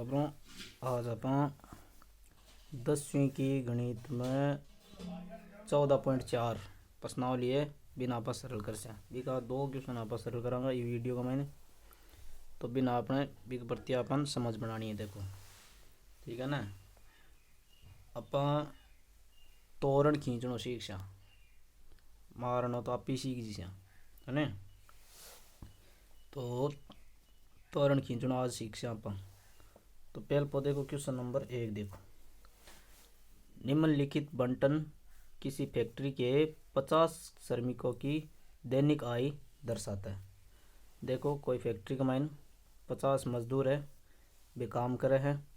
खबरों आज अपन 10वीं की गणित में 14.4 प्रश्नावली है बिना आप सरल कर से बिका दो क्वेश्चन आप सरल करांगा ये वीडियो का मैंने तो बिना अपने बिक प्रति अपन समझ बनानी है। देखो ठीक है ना। अपन तोरण खींचनो सीख सा मारनो तो आप ही सीख जी है ना। तो तोरण खींचनो आज सीख सा अपन। तो पहले पौधे को क्वेश्चन नंबर 1 देखो। निम्नलिखित बंटन किसी फैक्ट्री के 50 श्रमिकों की दैनिक आय दर्शाता है। देखो कोई फैक्ट्री का माइन 50 मजदूर है वे काम करे हैं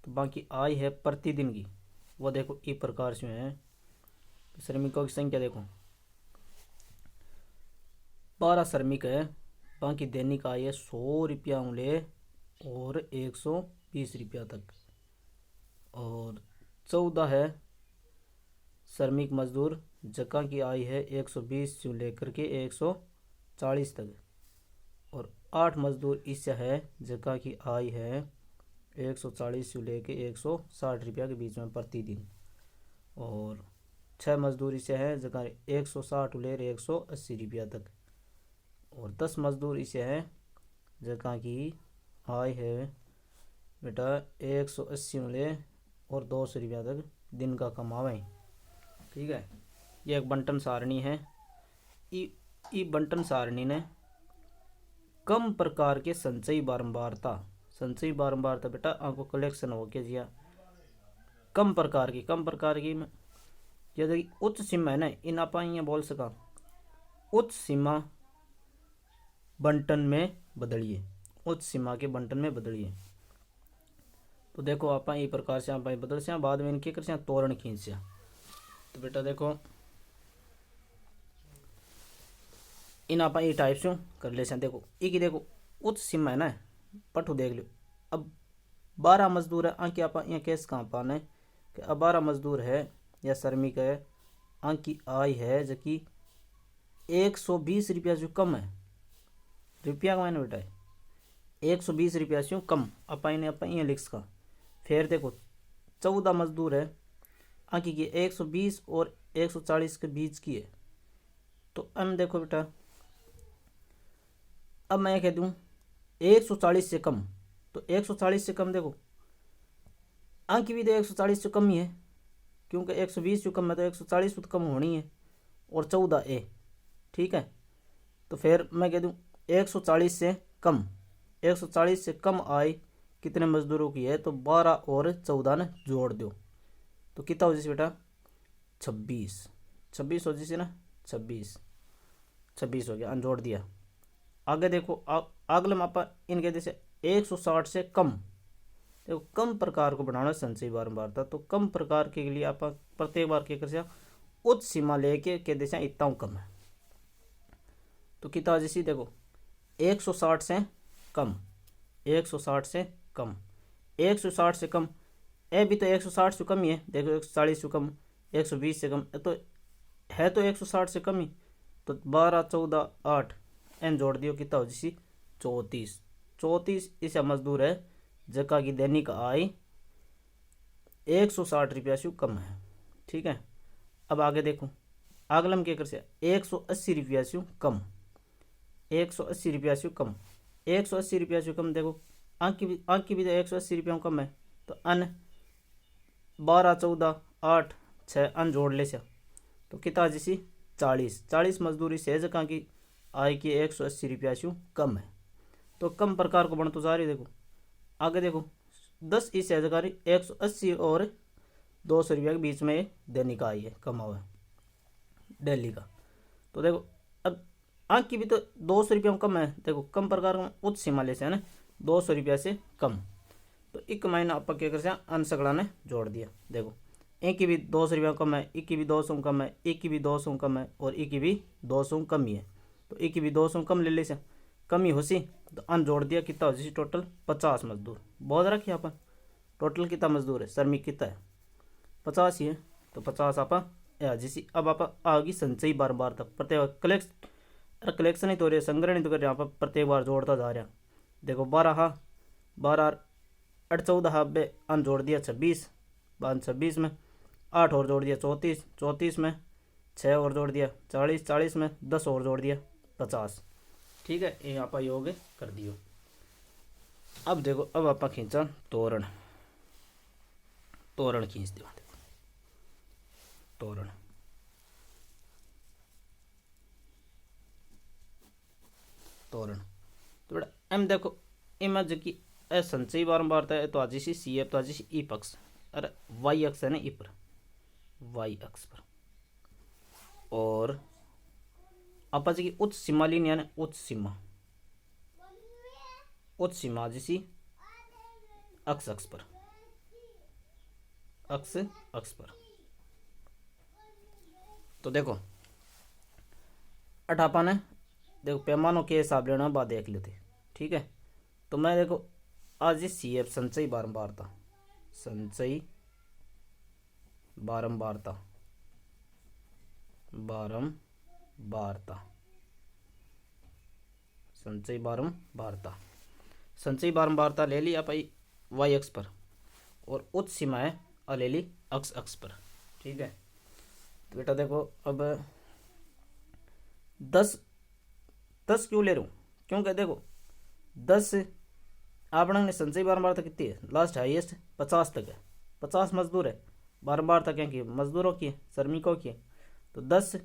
तो बाकी आय है प्रतिदिन की वो देखो इस प्रकार से है। श्रमिकों की संख्या देखो 12 श्रमिक है बाकी दैनिक आय है 100 रुपया ले और 120 रुपया तक और 14 है श्रमिक मजदूर जका की आय है 120 से लेकर के 140 तक और 8 मजदूर इससे है जका की आय है 140 से लेकर 160 रुपया के बीच में प्रतिदिन और 6 मजदूर इसे है जका 160 ले 180 रुपया तक और 10 मजदूर इसे है जका की आय है बेटा 180 ले और 200 रुपया तक दिन का कमावे। ठीक है। ये एक बंटन सारणी है। ई बंटन सारणी ने कम प्रकार के संचयी बारंबारता बेटा आपको कलेक्शन हो के जिया कम प्रकार की में यदि उच्च सीमा है ना इन आप बोल सका उच्च सीमा बंटन में बदलिए उच्च सीमा के बंटन में बदलिए। तो देखो आप ये प्रकार से आप बदल से बाद में इनके कर तोरण खींच से। तो बेटा देखो इन आप ये टाइप से कर ले से। देखो एक देखो उच्च सीमा है ना पठो देख लो। अब 12 मजदूर है आंकी आप यहाँ केस कहाँ पाने कि अब 12 मजदूर है या श्रमिक है आंकी आय है जो कि 120 रुपया जो कम है रुपया का मैंने बेटा 120 रुपया से कम आप यहाँ लिख सका। फिर देखो 14 मजदूर है आंकी की 120 और 140 के बीच की है। तो अब देखो बेटा अब मैं कह दूं 140 से कम तो 140 से कम देखो आंकी भी तो 140 से कम ही है क्योंकि 120 से कम है तो 140 तो कम होनी है और 14 ए। ठीक है। तो फिर मैं कह दूं 140 से कम 140 से कम आय कितने मजदूरों की है तो 12 और 14 ने जोड़ दो तो कितना हो जैसे बेटा 26 हो जैसे ना 26 हो गया जोड़ दिया। आगे देखो अगले में आप इनके जैसे 160 से कम देखो कम प्रकार को बनाना संचयी बारंबारता। तो कम प्रकार के लिए आप प्रत्येक बार क्या कर उच्च सीमा लेके के देश इतना कम है तो कितना जैसी देखो 160 से कम 160 से कम 160 से कम ए भी तो 160 से कम ही है। देखो 140 से कम 120 से कम तो है तो 160 से कम ही तो 12 14 8 एन जोड़ दियो कितना हो जैसी 34 इसे मजदूर है जका की दैनिक आय 160 रुपया से कम है। ठीक है। अब आगे देखो अगला में क्या कर से 180 रुपया से कम 180 रुपया से कम 180 रुपया से कम देखो आंकी भी तो 180 रुपया कम है तो अन 12 14 8 6 अन जोड़ ले से तो कितना जैसी 40 मजदूरी से जगह की आय की 180 रुपया से कम है। तो कम प्रकार को बन तो जा रही देखो आगे देखो 10 इस जगह 180 और 200 रुपया के बीच में दैनिक आय है कमा हुआ डेली का। तो देखो अब आंक की भी तो 200 रुपया कम है देखो कम प्रकार का उच्च सीमा ले से है ना 200 रुपया से कम तो एक महीना आप क्या कर अंशगणा ने जोड़ दिया। देखो एक की भी 200 रुपया कम है एक की भी 200 कम है एक की भी 200 कम है और एक की भी 200 कम ही है तो एक की भी 200 कम ले से कम ही हो सी तो अन जोड़ दिया कितना हो जैसे टोटल 50 मजदूर बहुत रखिए अपन टोटल कितना मजदूर है श्रमिक कितना है 50 ही है तो 50 आप जैसी अब आप आगे संचयी बार तक प्रत्येक कलेक्शन ही तो रहे संग्रहण ही तो कर रहे हैं आप प्रत्येक बार जोड़ता जा रहा। देखो 12 हाँ 12 8 14 बे अन जोड़ दिया 26, बाद 26 में 8 और जोड़ दिया 34, 34 में 6 और जोड़ दिया 40, 40 में 10 और जोड़ दिया 50। ठीक है, ये आप योग कर दियो। अब देखो, अब आप खींचा तोरण, तोरण खींच दियो, तोरण तोरण तो बेटा एम देखो, इमें जो कि ए संचयी बारंबारता है तो आज सी एफ तो आज ई पक्ष, अरे वाई अक्ष है ना ई पर, वाई अक्ष पर, और आप की उच्च सीमा लीन यानी उच्च सीमा, उच्च सीमा आज अक्ष अक्ष पर, अक्ष अक्ष पर। तो देखो अठापा ने देखो पैमानों के हिसाब लेना बात देख लेते। ठीक है, तो मैं देखो आज सी एफ संचयी बारंबारता, संचयी बारंबारता, बारंबारता, संचयी बारंबारता, संचयी बारंबारता ले ली आप वाई अक्ष पर, और उच्च सीमा है ले ली अक्ष अक्ष पर। ठीक है, तो बेटा देखो अब 10 क्यों ले रहा हूँ, क्योंकि देखो 10 आपने संचयी बारंबारता कितनी है, लास्ट हाईएस्ट 50 तक है, 50 मजदूर है, बारंबारता क्या की मजदूरों की है, श्रमिकों की है। तो 10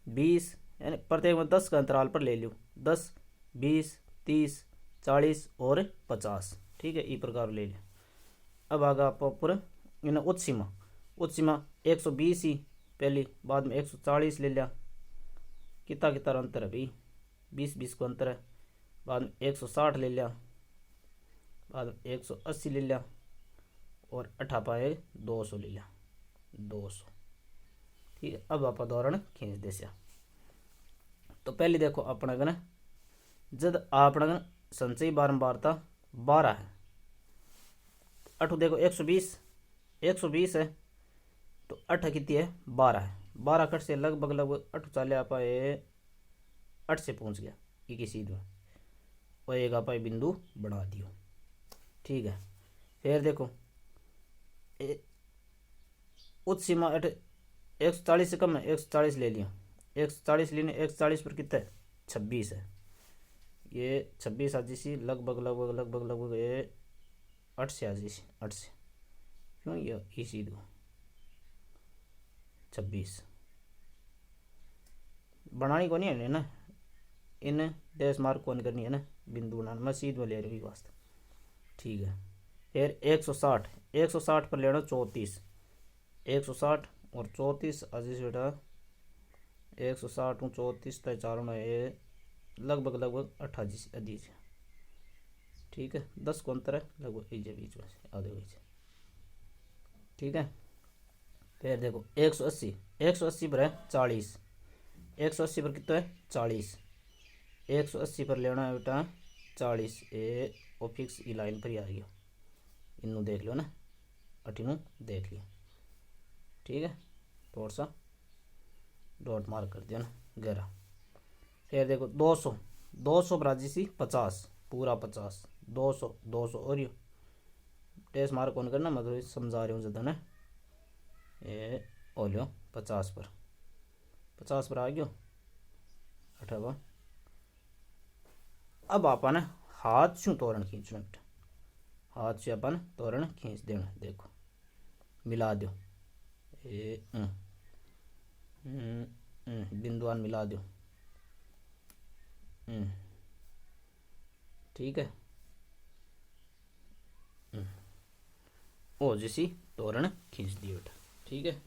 20 यानी प्रत्येक में 10 का अंतराल पर ले लूँ, 10 20 30 40 और 50। ठीक है, इस प्रकार ले लिया। अब आगे आप पूरा इन उच्च सीमा, उच्च सीमा 120 ही पहली, बाद में 140 ले लिया, कितना कितना अंतर है भाई, 20 को अंतर है, बाद में 160 ले लिया, बाद में 180 ले लिया, और 58 200 ले लिया, 200। ठीक है, अब आप दौरान खींच दे से। तो पहले देखो अपना गण जब अपना गण संचयी बारंबारता 12 है, अठ देखो 120 है, तो 8 कितनी है 12 है, 12 कट से लगभग लगभग 8 चाले आप 8 से पहुंच गया एक सीध में, और एक आप बिंदु बढ़ा दियो। ठीक है, फिर देखो उच्च सीमा 140 से कम है, 140 ले लिया, 140 लेने 140 पर कितना है 26 है, ये 26 आज सी लगभग लगभग लगभग लगभग ये 8 से आज सी 8 से, क्यों ये सीधो 26 बनानी को नहीं है ना, इन डैश मार्क कौन करनी है ना, बिंदु बनाना, मैं सीध में ले रही हूँ वास्ते। ठीक है, फिर 160 पर लेना 34, 160 और 34 अजीज बेटा 160 और 34 तय चारों में ये लगभग लगभग 28 अजीज। ठीक है, 10 को अंतर है लगभग इजे बीच में से आधे बीच। ठीक है, फिर देखो 180 पर है 40, 180 पर कितना है 40, 180 पर लेना है बेटा 40, ए ओ फिक्स ई लाइन पर ही आ गया, इनू देख लो ना, अठिनू देख लिया। ठीक है, थोड़ा सा डॉट मार्क कर दिया ना गहरा। फिर देखो 200 बराजी सी 50 पूरा 50, 200 और यो टेस्ट मार्क कौन करना, मतलब समझा रही हूँ ज़्यादा ना, ये ओलियो 50 पर आ गयो 58। अब अपन हाथ से तोरण खींचना बेटा, हाथ से अपन तोरण खींच देना, देखो मिला दो ये बिंदुआन मिला दो। ठीक है, ओ जैसी तोरण खींच दियो बेटा। ठीक है।